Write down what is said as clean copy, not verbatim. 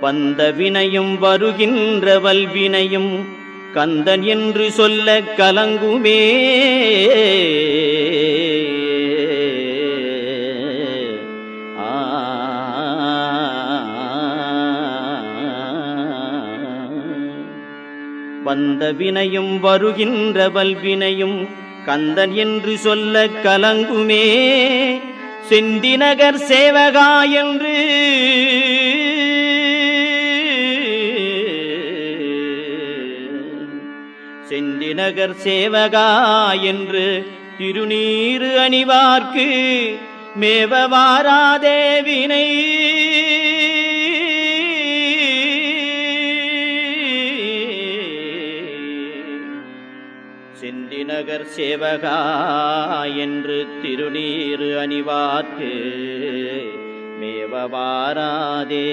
வந்த வினையும் வருகின்ற வல்வினையும் கந்தன் என்று சொல்ல கலங்குமே. வந்த வினையும் வருகின்ற வல்வினையும் கந்தன் என்று சொல்ல கலங்குமே. செந்திநகர் சேவகா என்று செந்திநகர் சேவகா என்று திருநீறு அணிவார்க்கு மேவவாராதே வினை. செந்திநகர் சேவகா என்று திருநீறு அணிவார்க்கு மேவவாராதே.